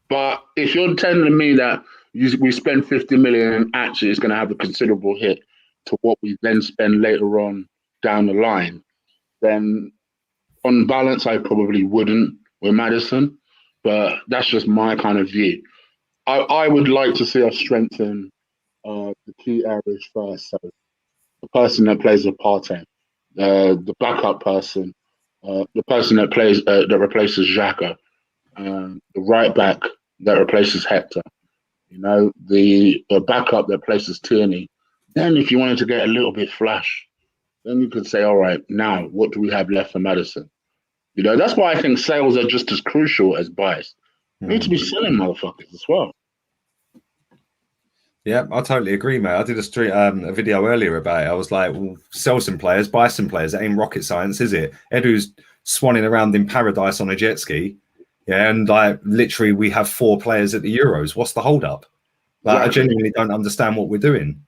But if you're telling me that we spend 50 million and actually it's going to have a considerable hit to what we then spend later on down the line, then on balance, I probably wouldn't with Maddison. But that's just my kind of view. I would like to see us strengthen the key areas first. So the person that plays with Partey, the backup person, the person that plays that replaces Xhaka, the right back that replaces Hector, the backup that replaces Tierney. Then if you wanted to get a little bit flash, then you could say, all right, now what do we have left for Maddison? That's why I think sales are just as crucial as buys. We need to be selling motherfuckers as well. Yeah, I totally agree, mate. I did a video earlier about it. I was like, well, sell some players, buy some players. It ain't rocket science, is it? Edu's swanning around in paradise on a jet ski. Yeah, and literally we have 4 players at the Euros. What's the hold up? I genuinely don't understand what we're doing.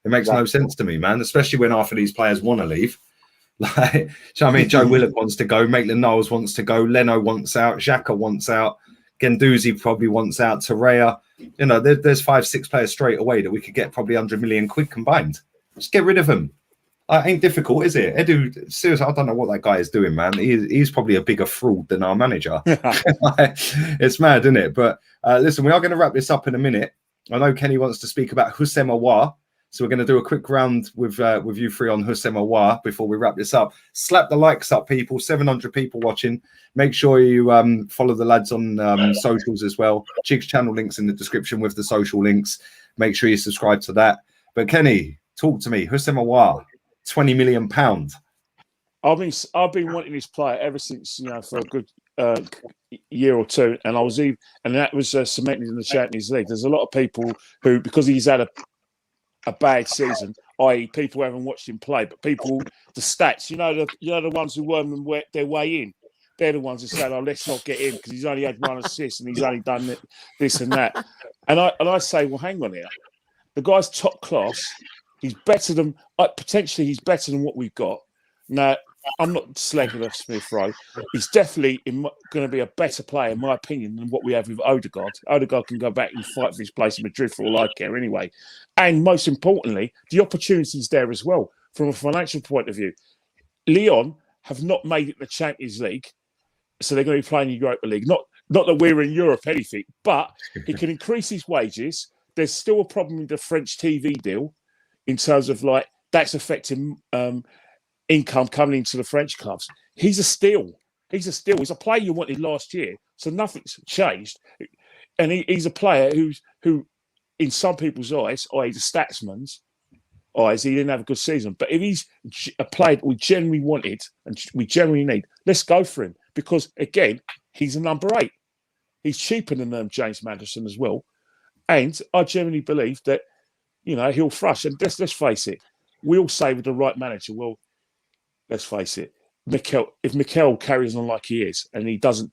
It makes no sense to me, man, especially when half of these players want to leave. Like, Joe Willock wants to go, Maitland-Niles wants to go, Leno wants out, Xhaka wants out, Guendouzi probably wants out, Torreira. There's 5-6 players straight away that we could get probably 100 million quid combined. Just get rid of them. Ain't difficult, is it? Edu, seriously, I don't know what that guy is doing, man. He's probably a bigger fraud than our manager. It's mad, isn't it? But listen, we are going to wrap this up in a minute. I know Kenny wants to speak about Houssem Aouar. So we're going to do a quick round with you three on Houssem Aouar before we wrap this up. Slap the likes up, people. 700 people watching. Make sure you follow the lads on socials as well. Chig's channel links in the description with the social links. Make sure you subscribe to that. But Kenny, talk to me. Houssem Aouar, £20 million. I've been wanting this player ever since, for a good year or two, and that was cemented in the Champions League. There's a lot of people who, because he's had a bad season, i.e., people haven't watched him play, but the stats, the ones who worm their way in, they're the ones who say, "Oh, let's not get him because he's only had one assist and he's only done this and that." And I say, well, hang on here, the guy's top class. He's better than potentially. He's better than what we've got now. I'm not slagging off Smith Rowe. He's definitely going to be a better player, in my opinion, than what we have with Odegaard. Odegaard can go back and fight for his place in Madrid for all I care anyway. And most importantly, the opportunity's there as well from a financial point of view. Lyon have not made it the Champions League, so they're going to be playing Europa League. Not that we're in Europe anything, but he can increase his wages. There's still a problem with the French TV deal in terms of that's affecting income coming into the French clubs. He's a steal. He's a player you wanted last year, so nothing's changed. And he's a player who, in some people's eyes, i.e. the statsman's eyes, he didn't have a good season. But if he's a player that we generally wanted and we generally need, let's go for him. Because, again, he's a number 8. He's cheaper than James Maddison as well. And I generally believe that, he'll thrush. And let's face it, we all say with the right manager, well, let's face it, if Mikel carries on like he is and he doesn't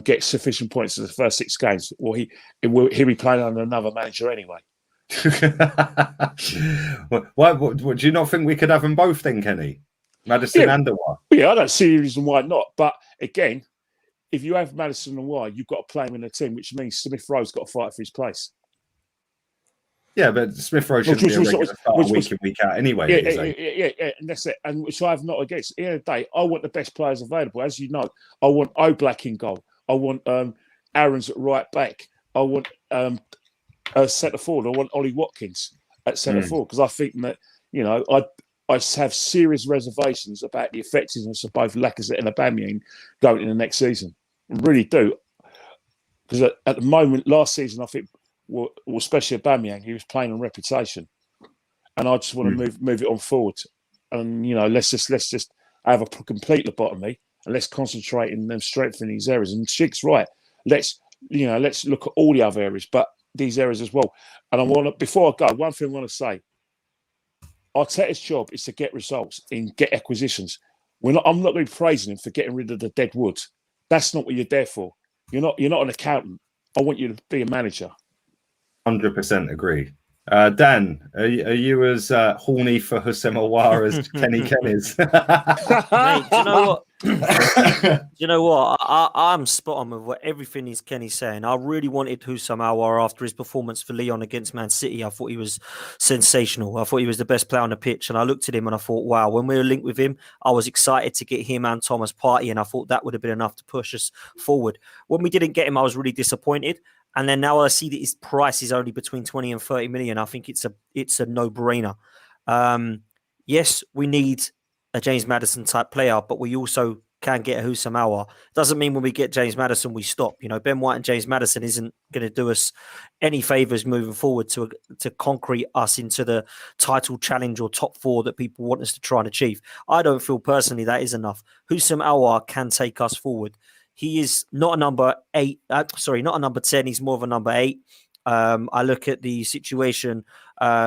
get sufficient points in the first 6 games, well, he'll be playing under another manager anyway. Why do you not think we could have them both then, Kenny? Maddison and Awar? Yeah, I don't see a reason why not. But again, if you have Maddison and Awar, you've got to play him in the team, which means Smith Rowe's got to fight for his place. Yeah, but Smith Rowe shouldn't be a regular starter week in, week out anyway. Yeah, and that's it. And which I have not against. At the end of the day, I want the best players available. As you know, I want Oblak in goal. I want Aaron's at right back. I want centre forward. I want Ollie Watkins at centre forward because I think that I have serious reservations about the effectiveness of both Lacazette and Aubameyang going in the next season. I really do, because at the moment, last season, I think. Well, especially Aubameyang, he was playing on reputation, and I just want to move it on forward. And let's just have a complete lobotomy, and let's concentrate in them strengthening these areas. And Shig's right. Let's look at all the other areas, but these areas as well. And before I go, one thing I want to say: Arteta's job is to get results and get acquisitions. I'm not going to be praising him for getting rid of the dead wood. That's not what you're there for. You're not an accountant. I want you to be a manager. 100% agree. Dan, are you as horny for Houssem Aouar as Kenny is? Mate, do you know what? You know what? I'm spot on with everything Kenny's saying. I really wanted Houssem Aouar after his performance for Lyon against Man City. I thought he was sensational. I thought he was the best player on the pitch. And I looked at him and I thought, wow, when we were linked with him, I was excited to get him and Thomas Partey. And I thought that would have been enough to push us forward. When we didn't get him, I was really disappointed. And then now I see that his price is only between 20 and 30 million. I think it's a no-brainer. Yes, we need a James Maddison type player, but we also can get a Houssem Aouar. Doesn't mean when we get James Maddison, we stop. Ben White and James Maddison isn't going to do us any favours moving forward to concrete us into the title challenge or top 4 that people want us to try and achieve. I don't feel personally that is enough. Houssem Aouar can take us forward. He is not a number 8. Not a number 10. He's more of a number 8. I look at the situation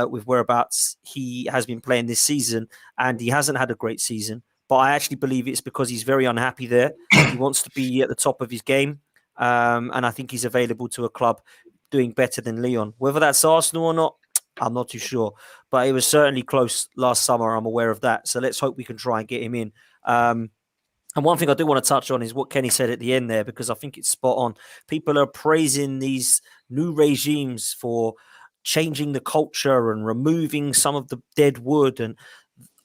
with whereabouts he has been playing this season, and he hasn't had a great season. But I actually believe it's because he's very unhappy there. He wants to be at the top of his game, and I think he's available to a club doing better than Lyon. Whether that's Arsenal or not, I'm not too sure. But it was certainly close last summer. I'm aware of that. So let's hope we can try and get him in. And one thing I do want to touch on is what Kenny said at the end there, because I think it's spot on. People are praising these new regimes for changing the culture and removing some of the dead wood. And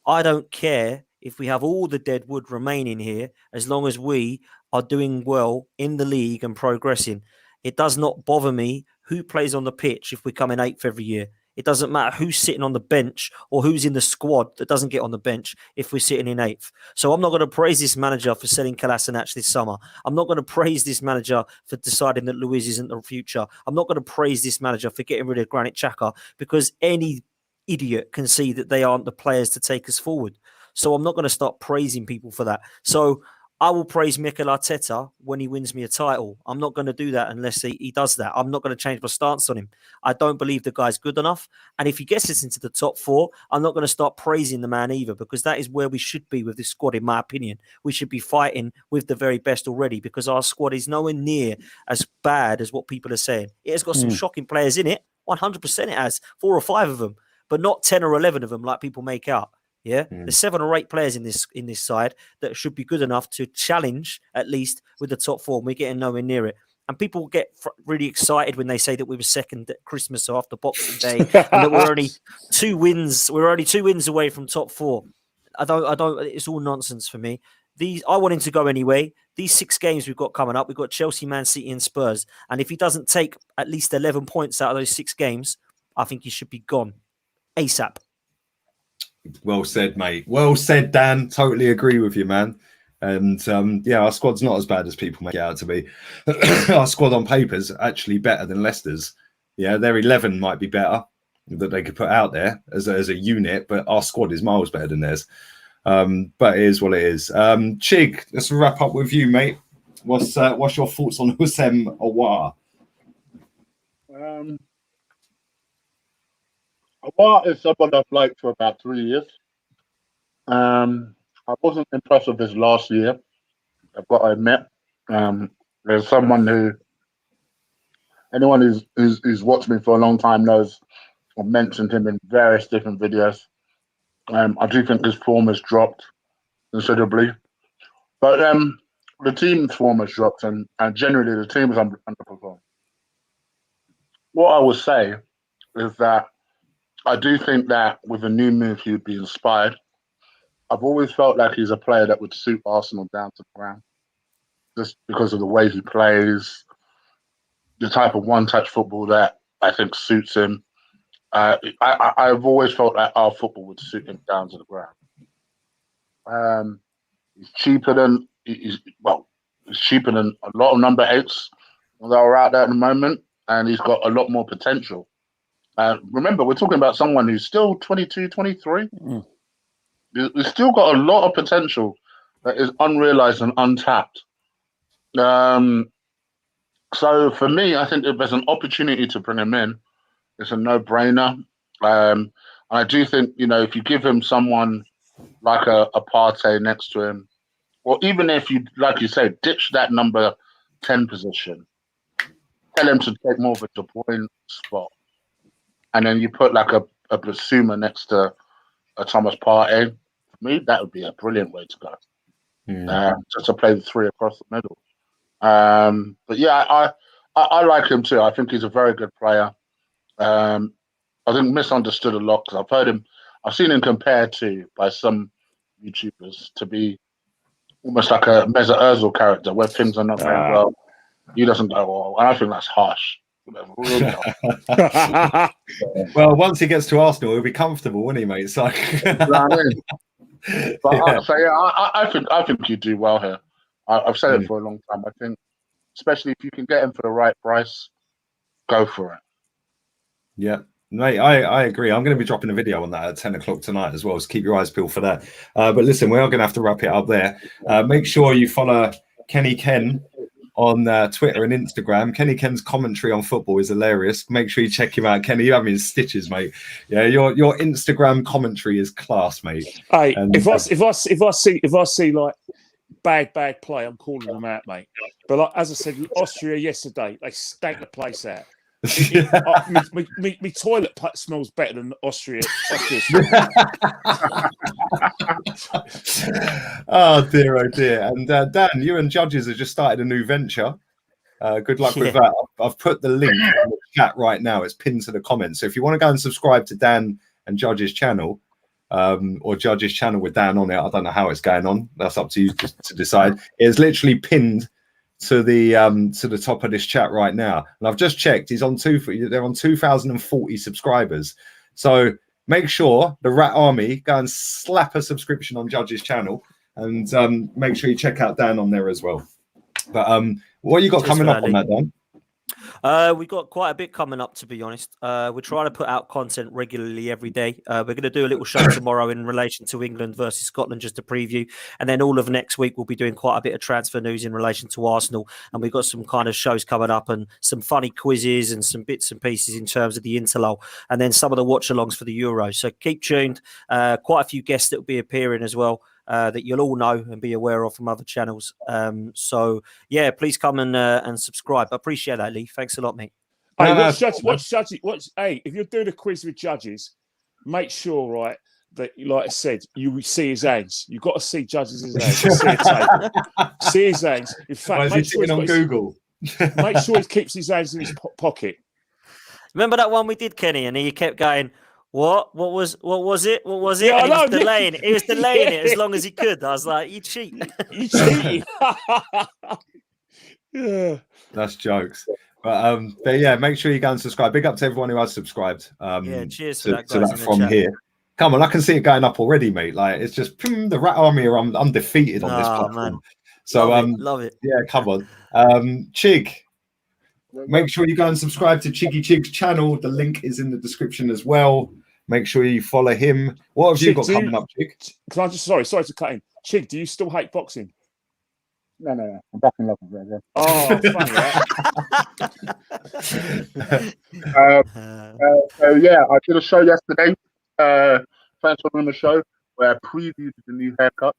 I don't care if we have all the dead wood remaining here, as long as we are doing well in the league and progressing. It does not bother me who plays on the pitch if we come in 8th every year. It doesn't matter who's sitting on the bench or who's in the squad that doesn't get on the bench if we're sitting in 8th. So I'm not going to praise this manager for selling Kolasinac this summer. I'm not going to praise this manager for deciding that Luiz isn't the future. I'm not going to praise this manager for getting rid of Granit Xhaka, because any idiot can see that they aren't the players to take us forward. So I'm not going to start praising people for that. So I will praise Mikel Arteta when he wins me a title. I'm not going to do that unless he does that. I'm not going to change my stance on him. I don't believe the guy's good enough. And if he gets us into the top 4, I'm not going to start praising the man either, because that is where we should be with this squad, in my opinion. We should be fighting with the very best already, because our squad is nowhere near as bad as what people are saying. It has got some shocking players in it. 100% it has. 4 or 5 of them, but not 10 or 11 of them like people make out. Yeah, there's 7 or 8 players in this side that should be good enough to challenge at least with the top 4. And we're getting nowhere near it. And people get really excited when they say that we were second at Christmas or after Boxing Day, and that we're only 2 wins. We're only 2 wins away from top 4. I don't. It's all nonsense for me. I want him to go anyway. These 6 games we've got coming up, we've got Chelsea, Man City, and Spurs. And if he doesn't take at least 11 points out of those 6 games, I think he should be gone ASAP. Well said, mate. Well said, Dan. Totally agree with you, man. And our squad's not as bad as people make it out to be. Our squad on paper's actually better than Leicester's. Yeah, their 11 might be better that they could put out there as a unit, but our squad is miles better than theirs. But it is what it is. Chig, let's wrap up with you, mate. What's your thoughts on Houssem Aouar? Aouar is someone I've liked for about 3 years. I wasn't impressed with his last year, I've got to admit. There's someone who, anyone who's watched me for a long time knows I've mentioned him in various different videos. I do think his form has dropped considerably. But the team's form has dropped, and generally the team has underperformed. What I would say is that I do think that with a new move, he'd be inspired. I've always felt like he's a player that would suit Arsenal down to the ground, just because of the way he plays, the type of one-touch football that I think suits him. I've always felt like our football would suit him down to the ground. He's cheaper than he's cheaper than a lot of number 8s that are out there at the moment, and he's got a lot more potential. Remember, we're talking about someone who's still 22, 23. He's still got a lot of potential that is unrealized and untapped. So for me, I think if there's an opportunity to bring him in, it's a no-brainer. And I do think, if you give him someone like a Partey next to him, or even if you, like you say, ditch that number 10 position, tell him to take more of a De Bruyne spot, and then you put like a Basuma next to a Thomas Partey, for me, that would be a brilliant way to go. Just to play the 3 across the middle. But yeah, I like him too. I think he's a very good player. I think misunderstood a lot, because I've seen him compared to, by some YouTubers, to be almost like a Mesut Ozil character, where things are not going well, he doesn't go well, and I think that's harsh. Well, once he gets to Arsenal, he'll be comfortable, won't he, mate? So, I think you do well here. I've said it for a long time. I think, especially if you can get him for the right price, go for it. Yeah, mate, I agree. I'm going to be dropping a video on that at 10 o'clock tonight as well, so keep your eyes peeled for that. But listen, we are going to have to wrap it up there. Make sure you follow Kenny Ken on Twitter and Instagram. Kenny Ken's commentary on football is hilarious. Make sure you check him out. Kenny, you have me in stitches, mate. Yeah, your Instagram commentary is class, mate. Hey, if I see like bad play, I'm calling them out, mate. But like, as I said, Austria yesterday, they stank the place out. My toilet smells better than Austria. Oh dear. And Dan, you and Judges have just started a new venture. Good luck with that. I've put the link in the chat right now. It's pinned to the comments. So if you want to go and subscribe to Dan and Judges' channel, or Judges' channel with Dan on it, I don't know how it's going on. That's up to you to decide. It's literally pinned to the top of this chat right now, and I've just checked. They're on 2,040 subscribers. So make sure the Rat Army go and slap a subscription on Judge's channel, and make sure you check out Dan on there as well. But what you got coming up on that, Dan? We've got quite a bit coming up, to be honest. We're trying to put out content regularly every day. We're going to do a little show tomorrow in relation to England versus Scotland, just to preview. And then all of next week, we'll be doing quite a bit of transfer news in relation to Arsenal. And we've got some kind of shows coming up and some funny quizzes and some bits and pieces in terms of the interlull. And then some of the watch-alongs for the Euros. So keep tuned. Quite a few guests that will be appearing as well. That you'll all know and be aware of from other channels. So yeah, please come and subscribe. I appreciate that, Lee. Thanks a lot, mate. Hey, hey, if you're doing a quiz with judges, make sure, right, that, like I said, you see his hands. You've got to see judges' hands. See his hands. In fact, make sure he's on Google. Make sure he keeps his hands in his pocket. Remember that one we did, Kenny, and he kept going, What was it? Yeah, and he was delaying it as long as he could. I was like, you cheat. You cheating. Yeah. That's jokes. But yeah, make sure you go and subscribe. Big up to everyone who has subscribed. Yeah, cheers to that from here. Come on, I can see it going up already, mate. Like, it's just the Rat Army are undefeated on this platform. Man. So love it. Yeah, come on. Chig. Make sure you go and subscribe to Chiggy Chig's channel. The link is in the description as well. Make sure you follow him. What have you got coming up, Chig? Can I just sorry to cut in. Chig, do you still hate boxing? No. I'm back in love with it. Oh, funny, So yeah, I did a show yesterday. Thanks for doing the show where I previewed the new haircut.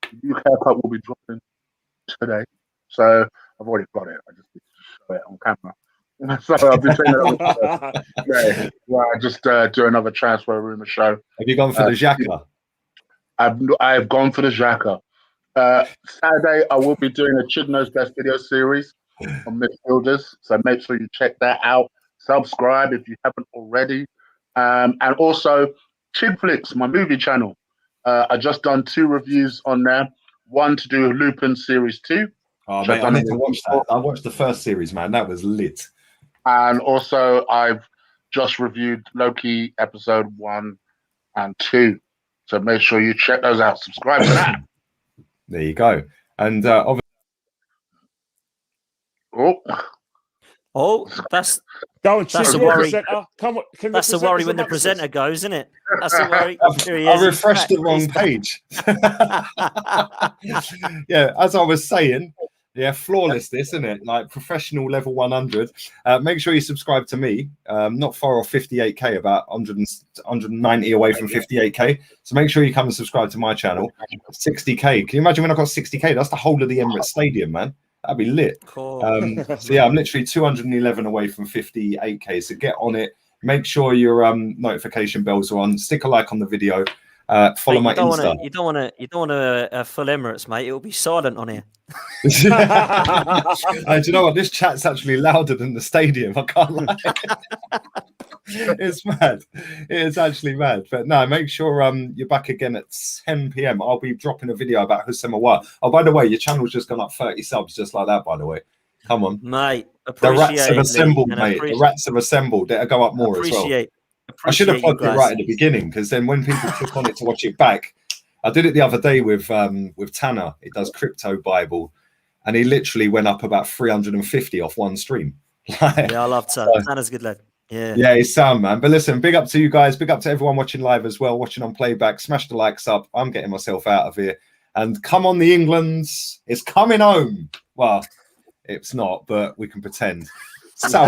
The new haircut will be dropping today. So I've already got it. I just need to show it on camera. So I've been training. I just do another transfer rumor show. Have you gone for the Xhaka? I've gone for the Xhaka. Saturday, I will be doing a Chig Knows Best video series on midfielders. So make sure you check that out. Subscribe if you haven't already. And also, Chig Flicks, my movie channel. I just done 2 reviews on there. One to do with Lupin Series 2. Oh, mate, I need to watch that. I watched the first series, man. That was lit. And also, I've just reviewed Loki episode 1 and 2. So make sure you check those out. Subscribe to that. There you go. And obviously, that's a worry. Come on, that's a worry when the presenter goes, isn't it? That's a worry. I refreshed the wrong page. Yeah, as I was saying, yeah, flawless this, isn't it? Like professional level 100. Make sure you subscribe to me. Not far off 58k, about 190 away from 58k. So make sure you come and subscribe to my channel. 60k. Can you imagine when I got 60k? That's the whole of the Emirates Stadium, man. That'd be lit. Cool. So yeah, I'm literally 211 away from 58k. So get on it. Make sure your notification bells are on. Stick a like on the video. Follow my Insta. You don't want a full Emirates, mate. It will be silent on here. Do you know what? This chat's actually louder than the stadium. I can't lie. It's mad. It is actually mad. But no, make sure you're back again at 10 p.m. I'll be dropping a video about Hussein Mawar. Oh, by the way, your channel's just gone up 30 subs just like that, by the way. Come on. Mate, the rats have assembled, mate. The rats have assembled. It'll go up more as well. I should have plugged it right at the beginning, because then when people click on it to watch it back, I did it the other day with Tanner. He does Crypto Bible, and he literally went up about 350 off one stream. Yeah, I love Tanner. Tanner's a good lad. Yeah, he's sound, man. But listen, big up to you guys. Big up to everyone watching live as well, watching on playback. Smash the likes up. I'm getting myself out of here. And come on, the Englands. It's coming home. Well, it's not, but we can pretend. South